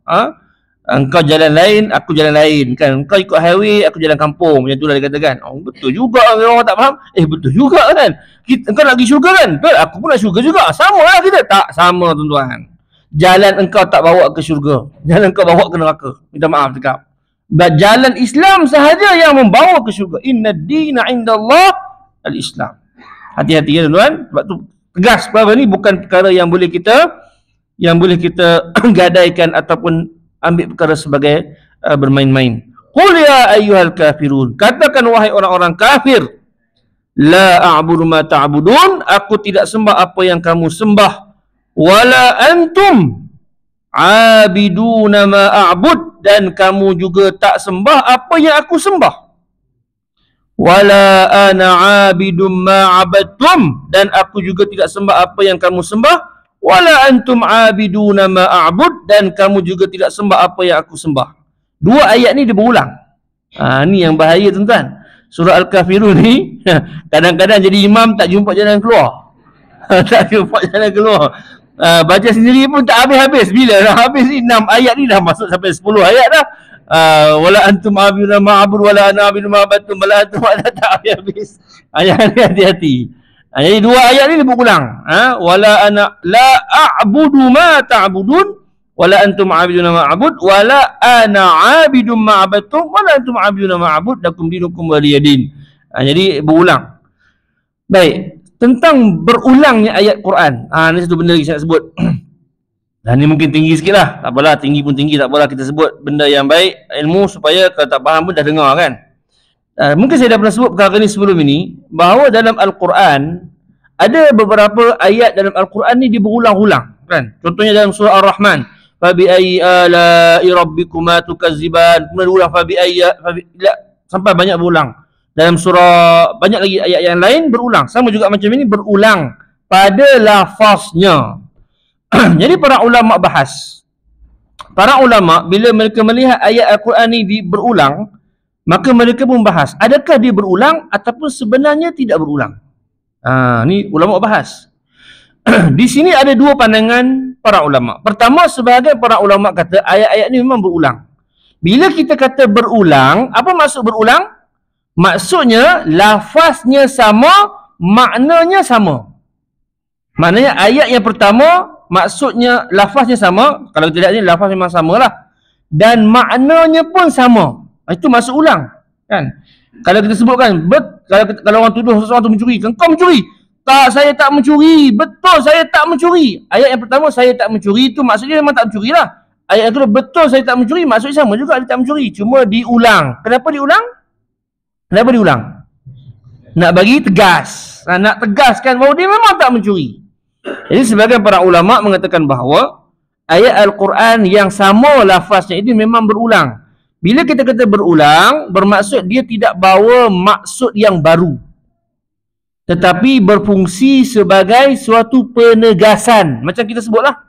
[SPEAKER 2] Engkau jalan lain, aku jalan lain. Kan? Engkau ikut highway, aku jalan kampung. Macam tu lah dia katakan. Oh, betul juga. Orang tak faham. Betul juga kan. Engkau nak pergi syurga kan? Betul, aku pun nak syurga juga. Sama lah kita. Tak sama tuan-tuan. Jalan engkau tak bawa ke syurga. Jalan engkau bawa ke neraka. Minta maaf cakap. Jalan Islam sahaja yang membawa ke syurga. Inna dina indallah al-Islam. Hati-hati ya tuan-tuan. Sebab tu tegas perkara ni bukan perkara yang boleh kita gadaikan ataupun ambil perkara sebagai bermain-main. Qul ya ayyuhal kafirun. Katakan wahai orang-orang kafir. La a'budu ma ta'budun. Aku tidak sembah apa yang kamu sembah. Wala antum abiduna ma a'bud. Dan kamu juga tak sembah apa yang aku sembah. Wala ana abidum ma abadtum. Dan aku juga tidak sembah apa yang kamu sembah. Wala antum abiduna ma a'bud. Dan kamu juga tidak sembah apa yang aku sembah. Dua ayat ni dia berulang. Ni yang bahaya tuan-tuan. Surah Al-Kafirun ni kadang-kadang jadi imam tak jumpa jalan keluar. Tak jumpa jalan keluar. Baca sendiri pun tak habis-habis. Bila dah habis ni 6 ayat ni dah masuk sampai 10 ayat dah. Wala antum abiduna ma a'bud wala ana abidu ma abadtum wala antum tak habis-habis. Ayat ni hati-hati. Jadi dua ayat ni dia berulang. Wala ana la a'budu ma ta'budun wala antum abiduna ma a'bud wala ana abidum ma abadtum wala antum abiduna ma a'bud lakum dinukum waliyadin. Jadi berulang. Baik. Tentang berulangnya ayat Quran. Ni satu benda lagi saya nak sebut. Dan ni mungkin tinggi sikit lah. Tak apalah, tinggi pun tinggi. Tak apalah, kita sebut benda yang baik, ilmu, supaya kalau tak faham pun dah dengar kan. Mungkin saya dah pernah sebut perkara ni sebelum ini, bahawa dalam Al-Quran ada beberapa ayat dalam Al-Quran ni dia berulang-ulang kan. Contohnya dalam surah Ar-Rahman, fabi ayyi ala'i rabbikuma tukazziban. Kemudian ulang fabi ayyi sampai banyak berulang. Dalam surah banyak lagi ayat yang lain berulang. Sama juga macam ini berulang pada lafaznya. Jadi para ulama bahas. Para ulama bila mereka melihat ayat Al-Quran ini berulang, maka mereka pun bahas, adakah dia berulang ataupun sebenarnya tidak berulang. Ni ulama bahas. Di sini ada dua pandangan para ulama. Pertama, sebahagian para ulama kata ayat-ayat ini memang berulang. Bila kita kata berulang, apa maksud berulang? Maksudnya lafaznya sama, maknanya sama. Maknanya ayat yang pertama maksudnya lafaznya sama. Kalau kita lihat ni lafaz memang samalah. Dan maknanya pun sama. Itu maksud ulang kan. Kalau kita sebutkan kalau orang tuduh seseorang tu mencuri, kau mencuri. Tak, saya tak mencuri. Betul, saya tak mencuri. Ayat yang pertama saya tak mencuri itu maksudnya memang tak mencuri lah. Ayat yang kedua betul saya tak mencuri, maksudnya sama juga dia tak mencuri. Cuma diulang. Kenapa diulang? Kenapa diulang? Nak bagi tegas. Nak tegaskan bahawa dia memang tak mencuri. Jadi sebagian para ulama mengatakan bahawa ayat Al-Quran yang sama lafaznya ini memang berulang. Bila kita kata berulang, bermaksud dia tidak bawa maksud yang baru. tetapi berfungsi sebagai suatu penegasan. Macam kita sebutlah.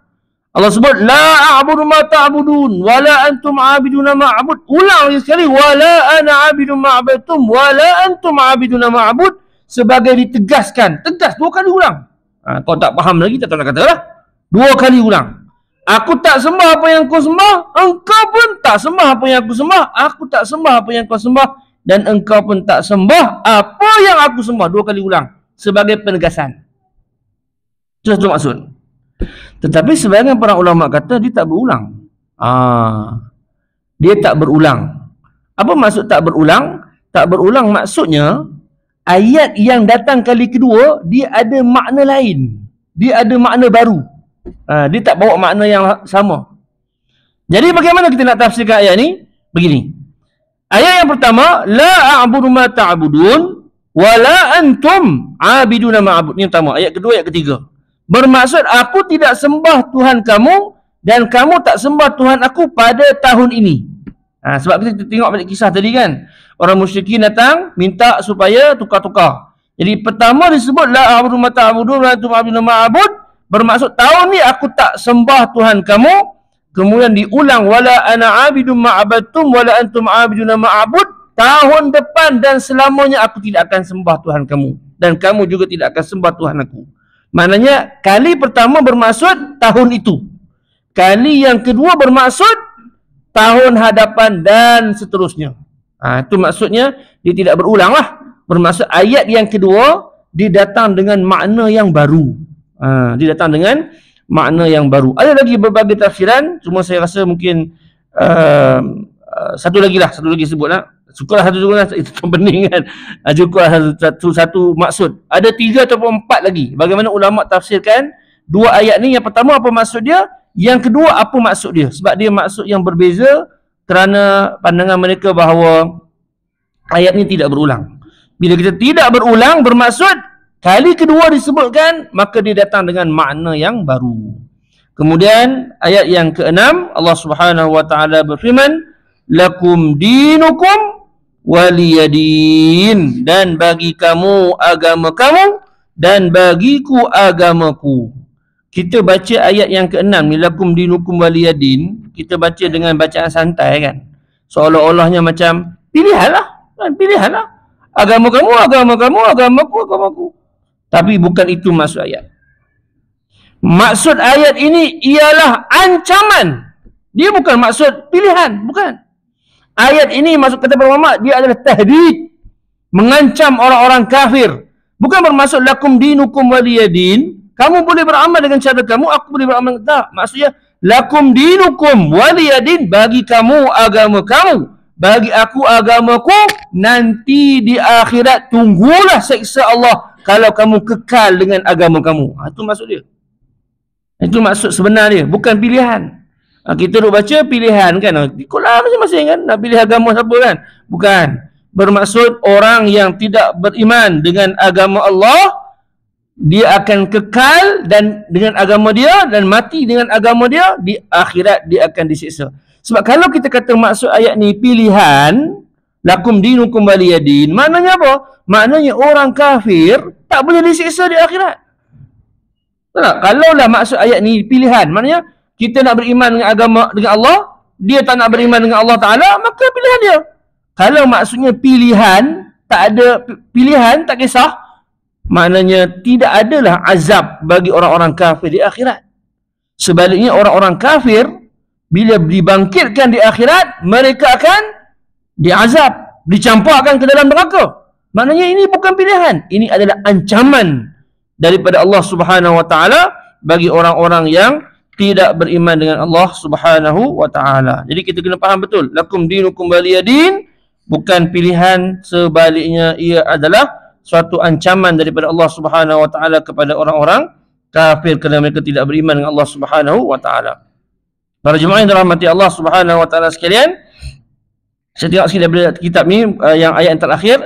[SPEAKER 2] Allah sebut la a'budu ma ta'budun wala antum 'abiduna ma a'bud. Ulang lagi sekali, wala ana 'abidun ma 'abadtum wala antum 'abiduna ma a'bud, sebagai ditegaskan. Tegas dua kali ulang. Kau tak faham lagi, tak tahu nak katalah. Dua kali ulang. Aku tak sembah apa yang kau sembah, engkau pun tak sembah apa yang aku sembah. Aku tak sembah apa yang kau sembah, dan engkau pun tak sembah apa yang aku sembah. Dua kali ulang sebagai penegasan. Itu satu maksud. Tetapi sebahagian para ulama kata dia tak berulang. Dia tak berulang. Apa maksud tak berulang? Tak berulang maksudnya ayat yang datang kali kedua dia ada makna lain. Dia ada makna baru. Dia tak bawa makna yang sama. Jadi bagaimana kita nak tafsirkan ayat ni? Begini. Ayat yang pertama, la a'budu ma ta'budun wa la antum 'abiduna ma a'bud. Ini yang pertama. Ayat kedua, ayat ketiga. Bermaksud aku tidak sembah Tuhan kamu dan kamu tak sembah Tuhan aku pada tahun ini. Sebab kita tengok balik kisah tadi kan. Orang musyrikin datang minta supaya tukar-tukar. Jadi pertama disebut la a'budu ma ta'budun wa antum 'abiduna ma a'bud. Bermaksud tahun ni aku tak sembah Tuhan kamu. Kemudian diulang wala ana 'abidun ma 'abadtum wala antum 'abiduna ma a'bud. Tahun depan dan selamanya aku tidak akan sembah Tuhan kamu dan kamu juga tidak akan sembah Tuhan aku. Maknanya kali pertama bermaksud tahun itu. Kali yang kedua bermaksud tahun hadapan dan seterusnya. Itu maksudnya dia tidak berulang lah. Bermaksud ayat yang kedua dia datang dengan makna yang baru. Dia datang dengan makna yang baru. Ada lagi berbagai tafsiran, cuma saya rasa mungkin satu lagi sebutlah. Cukuplah satu juga, itu penting kan. Cukuplah satu maksud. Ada 3 ataupun 4 lagi. Bagaimana ulama tafsirkan dua ayat ni? Yang pertama apa maksud dia? Yang kedua apa maksud dia? Sebab dia maksud yang berbeza kerana pandangan mereka bahawa ayat ni tidak berulang. Bila kita tidak berulang bermaksud kali kedua disebutkan, maka dia datang dengan makna yang baru. Kemudian ayat yang ke-6 Allah Subhanahu wa taala berfirman, lakum dinukum waliyadin, dan bagi kamu agama kamu dan bagiku agamaku. Kita baca ayat yang ke-6 ni, lakum dinukum waliyadin, kita baca dengan bacaan santai kan, seolah-olahnya macam pilihanlah kan, pilihanlah agama kamu, agama kamu, agamaku, agamaku. Tapi bukan itu maksud ayat. Maksud ayat ini ialah ancaman. Dia bukan maksud pilihan, bukan. Ayat ini maksud kata para ulama, dia adalah tahdid, mengancam orang-orang kafir. Bukan bermaksud lakum dinukum waliyadin, kamu boleh beramal dengan cara kamu, aku boleh beramal. Tak, maksudnya lakum dinukum waliyadin, bagi kamu agama kamu, bagi aku agamaku. Nanti di akhirat tunggulah siksa Allah kalau kamu kekal dengan agama kamu. Itu maksud dia. Itu maksud sebenar dia, bukan pilihan. Kita duk baca pilihan kan, ikutlah masing-masing kan, nak pilih agama siapa kan. Bukan. Bermaksud orang yang tidak beriman dengan agama Allah, dia akan kekal dan dengan agama dia dan mati dengan agama dia, di akhirat dia akan disiksa. Sebab kalau kita kata maksud ayat ni pilihan, lakum dinukum waliyadin, maknanya apa? Maknanya orang kafir tak boleh disiksa di akhirat. Tak? Kalaulah maksud ayat ni pilihan, maknanya kita nak beriman dengan agama, dengan Allah, dia tak nak beriman dengan Allah Ta'ala, maka pilihan dia. Kalau maksudnya pilihan, tak ada pilihan, tak kisah, maknanya tidak adalah azab bagi orang-orang kafir di akhirat. Sebaliknya orang-orang kafir, bila dibangkitkan di akhirat, mereka akan diazab, dicampakkan ke dalam neraka. Maknanya ini bukan pilihan, ini adalah ancaman daripada Allah Subhanahu wa taala bagi orang-orang yang tidak beriman dengan Allah Subhanahu wa taala. Jadi kita kena faham betul, lakum dinukum waliyadin bukan pilihan, sebaliknya ia adalah suatu ancaman daripada Allah Subhanahu wa taala kepada orang-orang kafir kerana mereka tidak beriman dengan Allah Subhanahu wa taala. Para jemaah yang dirahmati Allah Subhanahu wa taala sekalian, saya tengok sikit daripada kitab ni yang ayat yang terakhir,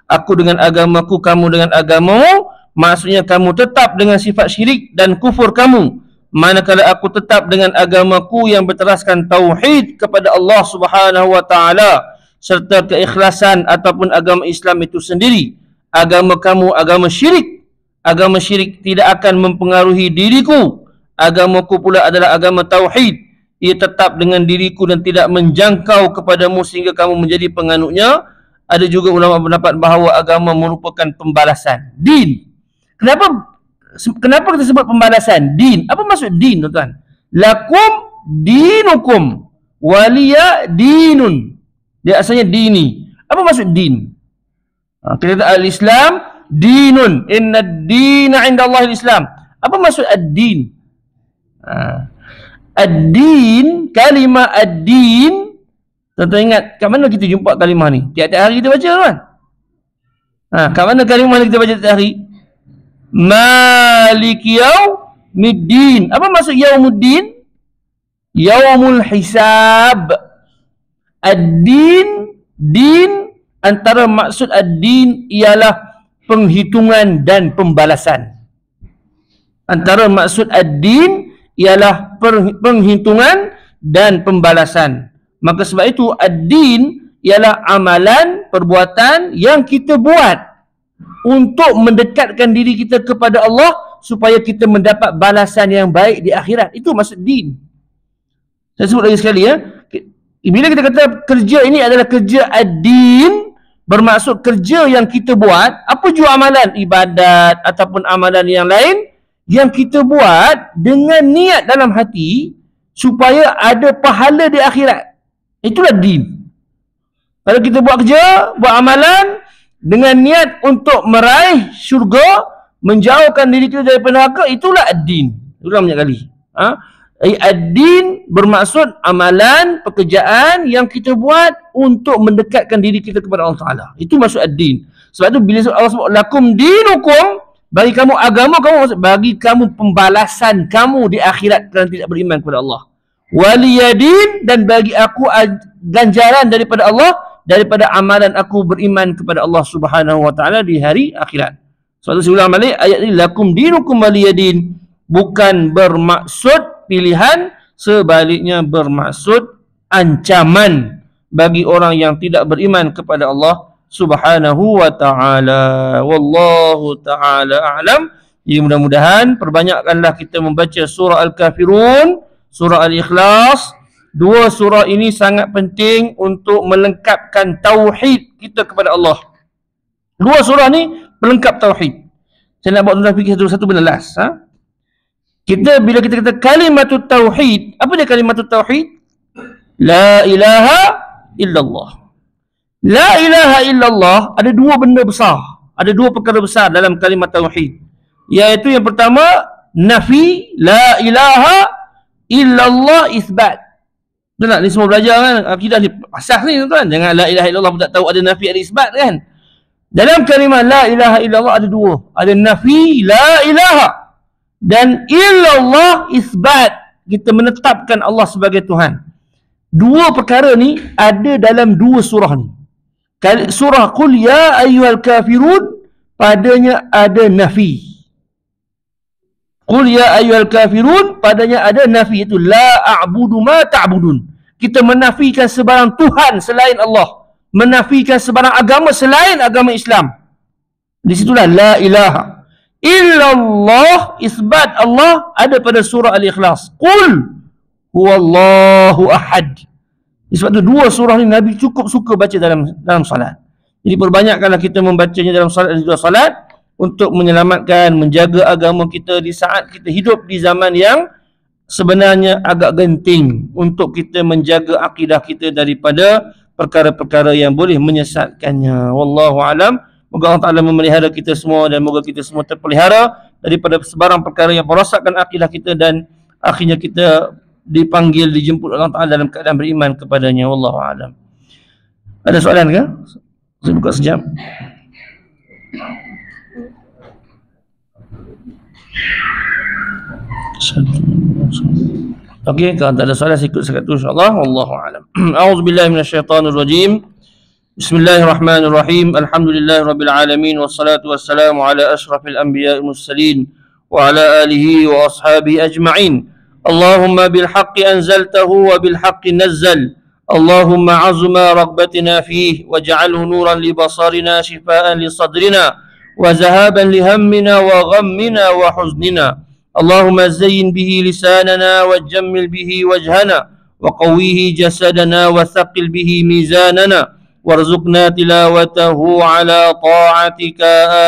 [SPEAKER 2] aku dengan agamaku, kamu dengan agamamu, maksudnya kamu tetap dengan sifat syirik dan kufur kamu, manakala aku tetap dengan agamaku yang berteraskan tauhid kepada Allah Subhanahu wa taala serta keikhlasan ataupun agama Islam itu sendiri. agama kamu agama syirik. Agama syirik tidak akan mempengaruhi diriku. Agamaku pula adalah agama tauhid. Ia tetap dengan diriku dan tidak menjangkau kepadamu sehingga kamu menjadi penganutnya. Ada juga ulama berpendapat bahawa agama merupakan pembalasan. Din. Kenapa kita sebut pembalasan? Din. Apa maksud din, tuan-tuan? Lakum dinukum waliya dinun. Dia asalnya dini. Apa maksud din? Kita kata al-Islam dinun. Inna ad-dina 'inda Allah al-Islam. Apa maksud ad-din? Ad-din, kalimah ad-din, tuan-tuan ingat kat mana kita jumpa kalimah ni? Tiap-tiap hari kita baca, kan? Kat mana kalimah ni kita baca tiap hari? Malik yaumiddin. Apa maksud yaumuddin? Yaumul hisab. Ad-din, din, antara maksud ad-din ialah penghitungan dan pembalasan. Antara maksud ad-din ialah penghitungan dan pembalasan. Maka sebab itu ad-din ialah amalan, perbuatan yang kita buat untuk mendekatkan diri kita kepada Allah supaya kita mendapat balasan yang baik di akhirat. Itu maksud din. Saya sebut lagi sekali, ya. Bila kita kata kerja ini adalah kerja ad-din, bermaksud kerja yang kita buat, apa jua amalan, ibadat ataupun amalan yang lain yang kita buat dengan niat dalam hati supaya ada pahala di akhirat. Itulah din. Kalau kita buat kerja, buat amalan dengan niat untuk meraih syurga, menjauhkan diri kita daripada neraka, itulah ad-din. Ulang banyak kali. Ad-din bermaksud amalan, pekerjaan yang kita buat untuk mendekatkan diri kita kepada Allah Ta'ala. Itu maksud ad-din. Sebab tu bila Allah sebut lakum dinukum, bagi kamu agama kamu, bagi kamu pembalasan kamu di akhirat kerana tidak beriman kepada Allah. Waliyadin, dan bagi aku ganjaran daripada Allah, daripada amalan aku beriman kepada Allah Subhanahu wa taala di hari akhirat. Sebab tu saya ulang balik ayat ini, lakum dinukum waliyadin, bukan bermaksud pilihan, sebaliknya bermaksud ancaman bagi orang yang tidak beriman kepada Allah Subhanahu wa ta'ala. Wallahu ta'ala a'lam. Jadi mudah-mudahan perbanyakkanlah kita membaca surah Al-Kafirun, surah Al-Ikhlas. Dua surah ini sangat penting untuk melengkapkan tauhid kita kepada Allah. Dua surah ni pelengkap tauhid. Saya nak buat tuan fikir satu benda last. Bila kita kata kalimatut tauhid, apa dia kalimatut tauhid? La ilaha illallah. La ilaha illallah, ada dua benda besar. Ada dua perkara besar dalam kalimat tauhid. Iaitu yang pertama, nafi, la ilaha illallah isbat. Betul tak? Ni semua belajar kan? Akidah ni asas ni, tuan. Jangan la ilaha illallah pun tak tahu ada nafi, ada isbat, kan? Dalam kalimat la ilaha illallah ada dua. Ada nafi, la ilaha. Dan illallah isbat. Kita menetapkan Allah sebagai Tuhan. Dua perkara ni ada dalam dua surah ni. Surah Qul Ya Ayyuhal Kafirun, padanya ada nafi. Qul Ya Ayyuhal Kafirun, padanya ada nafi. Itu la a'budu ma ta'budun. Kita menafikan sebarang Tuhan selain Allah. Menafikan sebarang agama selain agama Islam. Di situlah la ilaha illallah, isbat Allah ada pada surah Al-Ikhlas. Qul huwallahu ahad. Sebab tu dua surah ni Nabi cukup suka baca dalam salat. Jadi perbanyakkanlah kita membacanya dalam salat dan juga salat untuk menyelamatkan, menjaga agama kita di saat kita hidup di zaman yang sebenarnya agak genting, untuk kita menjaga akidah kita daripada perkara-perkara yang boleh menyesatkannya. Wallahu alam. Moga Allah Ta'ala memelihara kita semua dan moga kita semua terpelihara daripada sebarang perkara yang merosakkan akidah kita dan akhirnya kita dipanggil, dijemput Allah Ta'ala dalam keadaan beriman kepadanya. Wallahu a'lam. Ada soalan ke? Saya buka sejam. Okey, kalau tak ada soalan saya ikut sekat tu insya-Allah. Wallahu a'lam. A'udzubillahi minasyaitonir rajim. Bismillahirrahmanirrahim. Alhamdulillahirabbil alamin wassalatu wassalamu ala asyrafil anbiya'i mursalin wa ala alihi wa ashabihi ajma'in. Allahumma bil haqqi anzaltahu wa bil haqqi nazzal. اللهم عظم رغبتنا فيه واجعله نورا لبصرنا شفاء لصدرنا وذهابا لهمنا وغمنا وحزننا اللهم زين به لساننا وجمل به وجهنا وقويه جسدنا وثقل به ميزاننا وارزقنا تلاوته على طاعتك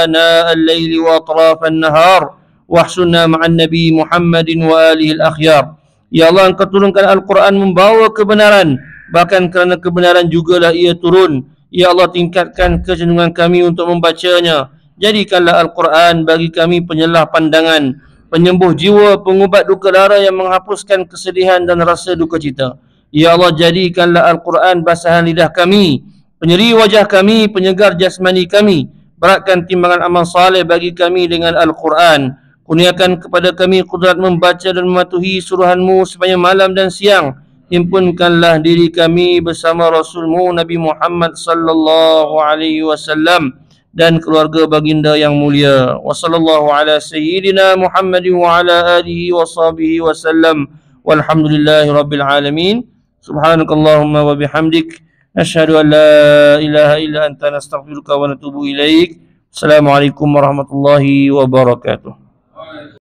[SPEAKER 2] آناء الليل وأطراف النهار واحشرنا مع النبي محمد وآله الأخيار. Ya Allah, Engkau turunkan Al-Quran membawa kebenaran, bahkan kerana kebenaran jugalah ia turun. Ya Allah, tingkatkan kecenderungan kami untuk membacanya. Jadikanlah Al-Quran bagi kami penyelah pandangan, penyembuh jiwa, pengubat duka lara yang menghapuskan kesedihan dan rasa duka cita. Ya Allah, jadikanlah Al-Quran basahan lidah kami, penyeri wajah kami, penyegar jasmani kami. Beratkan timbangan amal saleh bagi kami dengan Al-Quran. Kurniakan kepada kami kudrat membaca dan mematuhi suruhan-Mu sepanjang malam dan siang. Himpunkanlah diri kami bersama Rasul-Mu Nabi Muhammad sallallahu alaihi wasallam dan keluarga baginda yang mulia. Wa sallallahu ala sayyidina Muhammadin wa ala alihi wa sahbihi wasallam. Walhamdulillahi rabbil alamin. Subhanakallahumma wa bihamdik, nashhadu an la ilaha illa anta, nastaghfiruka wa natubu ilaik. Assalamualaikum warahmatullahi wabarakatuh.